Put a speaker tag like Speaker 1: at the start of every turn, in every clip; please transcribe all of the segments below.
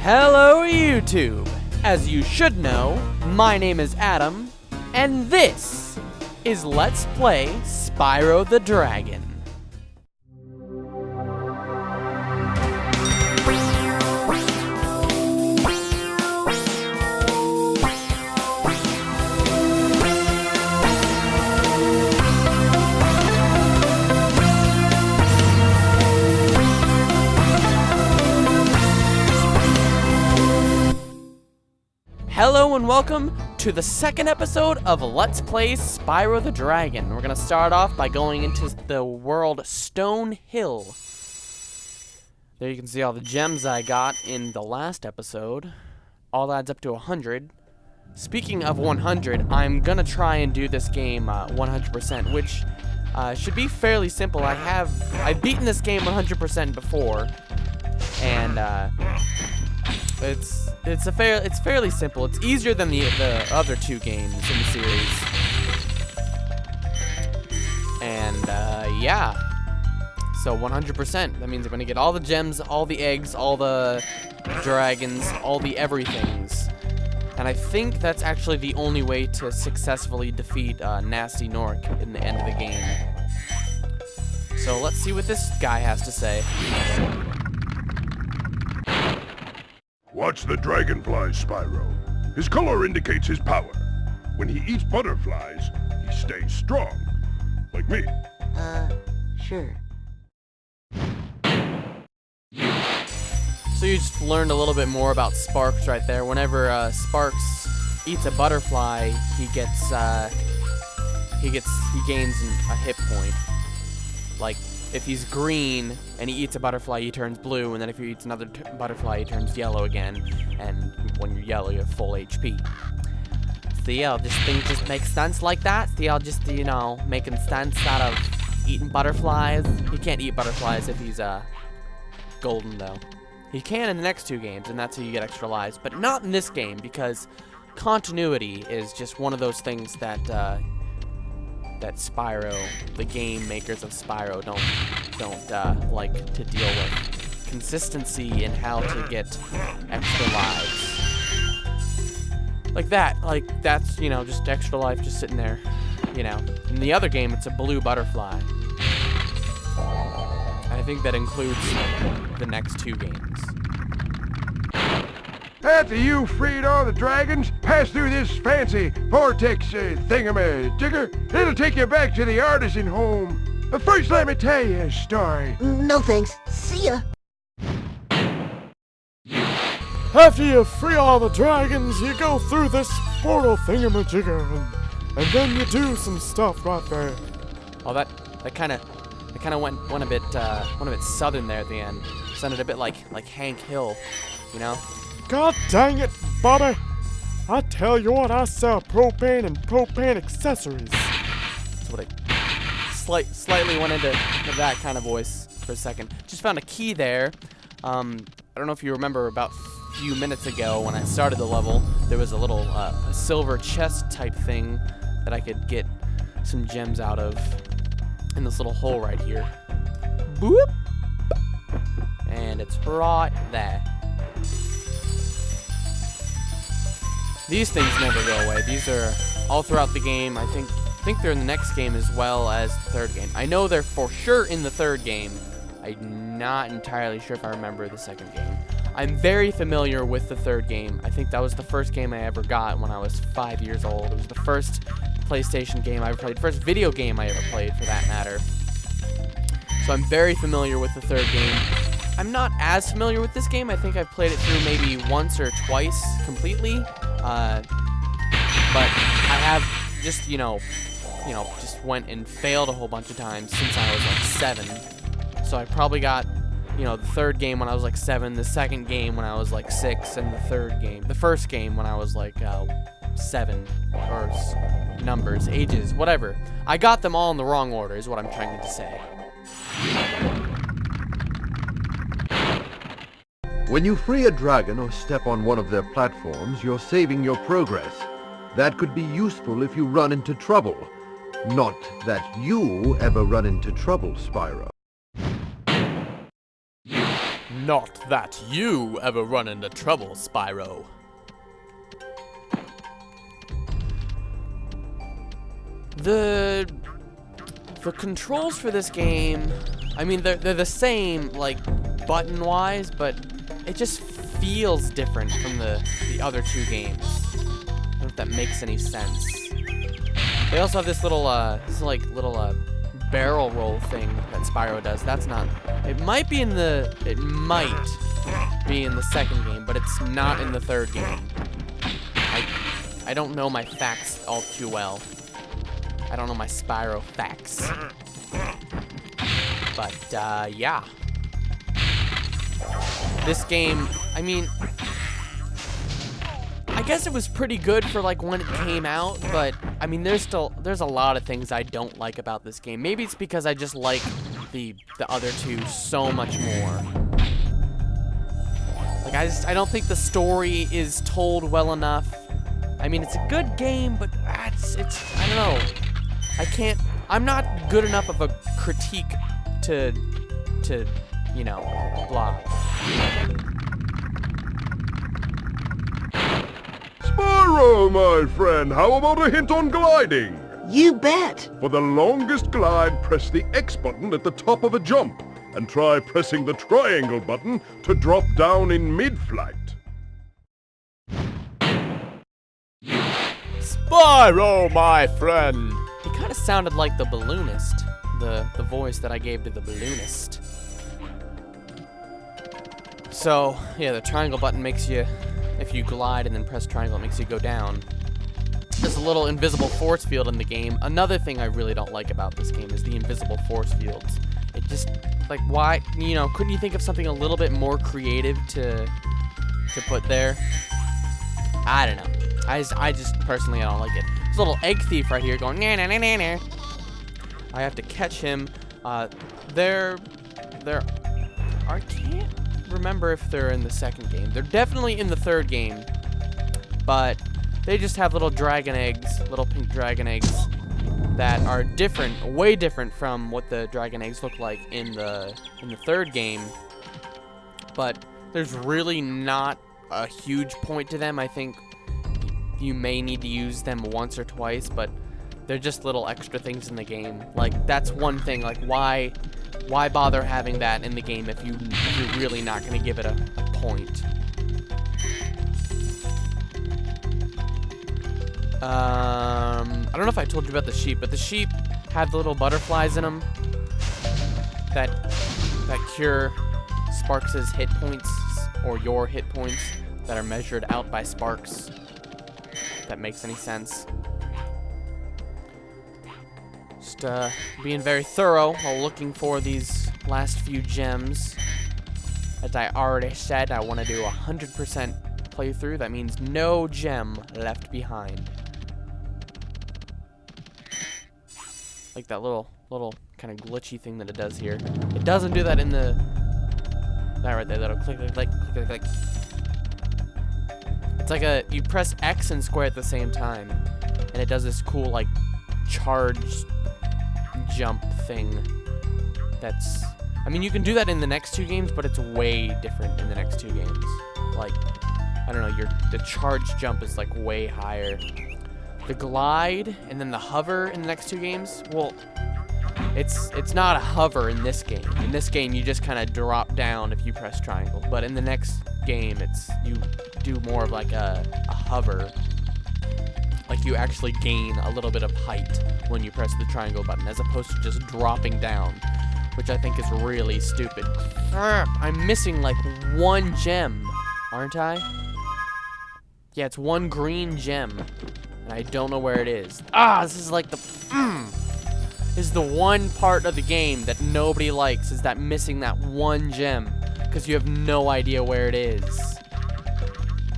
Speaker 1: Hello YouTube! As you should know, my name is Adam, and this is Let's Play Spyro the Dragon. Hello and welcome to the second episode of Let's Play Spyro the Dragon. We're going to start off by going into the world Stone Hill. There you can see all the gems I got in the last episode. All adds up to 100. Speaking of 100, I'm going to try and do this game 100%, which should be fairly simple. I've beaten this game 100% before, and it's fairly simple. It's easier than the other two games in the series. And yeah. So 100%. That means I'm gonna get all the gems, all the eggs, all the dragons, all the everythings. And I think that's actually the only way to successfully defeat Nasty Nork in the end of the game. So let's see what this guy has to say.
Speaker 2: Watch the dragonflies, Spyro. His color indicates his power. When he eats butterflies, he stays strong. Like me.
Speaker 3: Sure.
Speaker 1: So you just learned a little bit more about Sparks right there. Whenever Sparks eats a butterfly, he gains a hit point. Like, if he's green and he eats a butterfly, he turns blue, and then if he eats another butterfly, he turns yellow again. And when you're yellow, you have full HP. So yeah, this thing just makes sense like that. So y'all just, you know, making sense out of eating butterflies. He can't eat butterflies if he's golden though. He can in the next two games, and that's how you get extra lives. But not in this game, because continuity is just one of those things that that Spyro, the game makers of Spyro, don't like to deal with. Consistency in how to get extra lives. Like that's, you know, just extra life just sitting there, you know. In the other game, it's a blue butterfly. I think that includes the next two games.
Speaker 2: After you freed all the dragons, pass through this fancy vortex thingamajigger. It'll take you back to the artisan home. But first, let me tell you a story.
Speaker 3: No thanks. See ya.
Speaker 4: After you free all the dragons, you go through this portal thingamajigger, and then you do some stuff right there.
Speaker 1: Oh, that kind of went a bit southern there at the end. Sounded a bit like Hank Hill, you know.
Speaker 4: God dang it, Bobby! I tell you what, I sell propane and propane accessories.
Speaker 1: That's what I slightly went into that kind of voice for a second. Just found a key there. I don't know if you remember, about a few minutes ago when I started the level, there was a little a silver chest type thing that I could get some gems out of in this little hole right here. Boop! And it's right there. These things never go away. These are all throughout the game. I think they're in the next game as well as the third game. I know they're for sure in the third game. I'm not entirely sure if I remember the second game. I'm very familiar with the third game. I think that was the first game I ever got when I was 5 years old. It was the first PlayStation game I ever played, first video game I ever played for that matter. So I'm very familiar with the third game. I'm not as familiar with this game. I think I've played it through maybe once or twice completely. But I have just, just went and failed a whole bunch of times since I was like 7. So I probably got, the third game when I was like 7, the second game when I was like 6, and the first game when I was like 7, or numbers, ages, whatever. I got them all in the wrong order is what I'm trying to say.
Speaker 5: When you free a dragon or step on one of their platforms, you're saving your progress. That could be useful if you run into trouble. Not that you ever run into trouble, Spyro.
Speaker 1: Not that you ever run into trouble, Spyro. The controls for this game, I mean, they're the same, like, button-wise, but it just feels different from the other two games. I don't know if that makes any sense. They also have this little, barrel roll thing that Spyro does. That's not, it might be in the second game, but it's not in the third game. I don't know my facts all too well. I don't know my Spyro facts. But, yeah. This game, I mean, I guess it was pretty good for, like, when it came out, but, I mean, there's a lot of things I don't like about this game. Maybe it's because I just like the other two so much more. Like, I don't think the story is told well enough. I mean, it's a good game, but it's I don't know. I'm not good enough of a critique to, you know, blah.
Speaker 2: Spyro, my friend, how about a hint on gliding?
Speaker 3: You bet.
Speaker 2: For the longest glide, press the X button at the top of a jump, and try pressing the triangle button to drop down in mid-flight.
Speaker 4: Spyro, my friend.
Speaker 1: He kind of sounded like the balloonist, the voice that I gave to the balloonist. So, yeah, the triangle button makes you, if you glide and then press triangle, it makes you go down. There's a little invisible force field in the game. Another thing I really don't like about this game is the invisible force fields. It just, like, why, you know, couldn't you think of something a little bit more creative to put there? I don't know. I just personally, I don't like it. There's a little egg thief right here going, nah, nah, nah, nah, nah. I have to catch him. I can't remember if they're in the second game. They're definitely in the third game, but they just have little dragon eggs, little pink dragon eggs that are different, way different from what the dragon eggs look like in the third game. But there's really not a huge point to them. I think you may need to use them once or twice, but they're just little extra things in the game. Like, that's one thing. Like, why bother having that in the game if you're really not going to give it a point? I don't know if I told you about the sheep, but the sheep have the little butterflies in them that cure Sparks' hit points, or your hit points, that are measured out by Sparks. If that makes any sense. Just being very thorough while looking for these last few gems. As I already said, I want to do 100% playthrough. That means no gem left behind. Like that little kind of glitchy thing that it does here. It doesn't do that in the... That right there, that'll click, click, click, click, click, click. It's like you press X and square at the same time, and it does this cool, like, charge jump thing. That's... I mean, you can do that in the next two games, but it's way different in the next two games. Like, I don't know, the charge jump is, like, way higher. The glide and then the hover in the next two games, well, it's not a hover in this game. In this game, you just kind of drop down if you press triangle. But in the next game, you do more of like a hover. Like you actually gain a little bit of height when you press the triangle button, as opposed to just dropping down, which I think is really stupid. I'm missing like one gem, aren't I? Yeah, it's one green gem, and I don't know where it is. This is like This is the one part of the game that nobody likes, is that missing that one gem, because you have no idea where it is.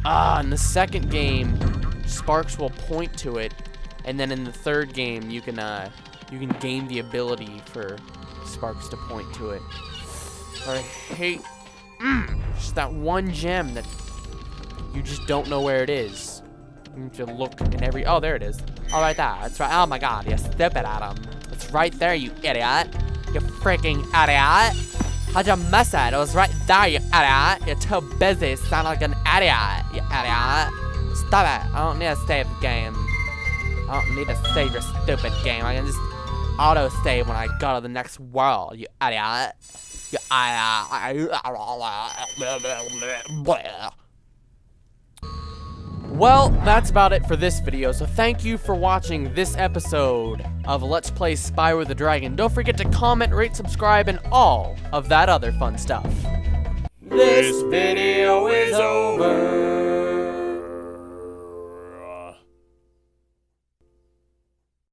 Speaker 1: In the second game, Sparks will point to it, and then in the third game, you can gain the ability for Sparks to point to it. I hate just that one gem that you just don't know where it is. You need to look in every... Oh, there it is. Oh, right there. It's right. Oh my God, you stupid Adam. It's right there, you idiot. You freaking idiot. How'd you miss it? It was right there, you idiot. You're too busy sounding like an idiot, you idiot. Stop it. I don't need to save the game. I don't need to save your stupid game. I can just auto-save when I go to the next world, you idiot. You idiot. Well, that's about it for this video, so thank you for watching this episode of Let's Play Spyro the Dragon. Don't forget to comment, rate, subscribe, and all of that other fun stuff. This video is over.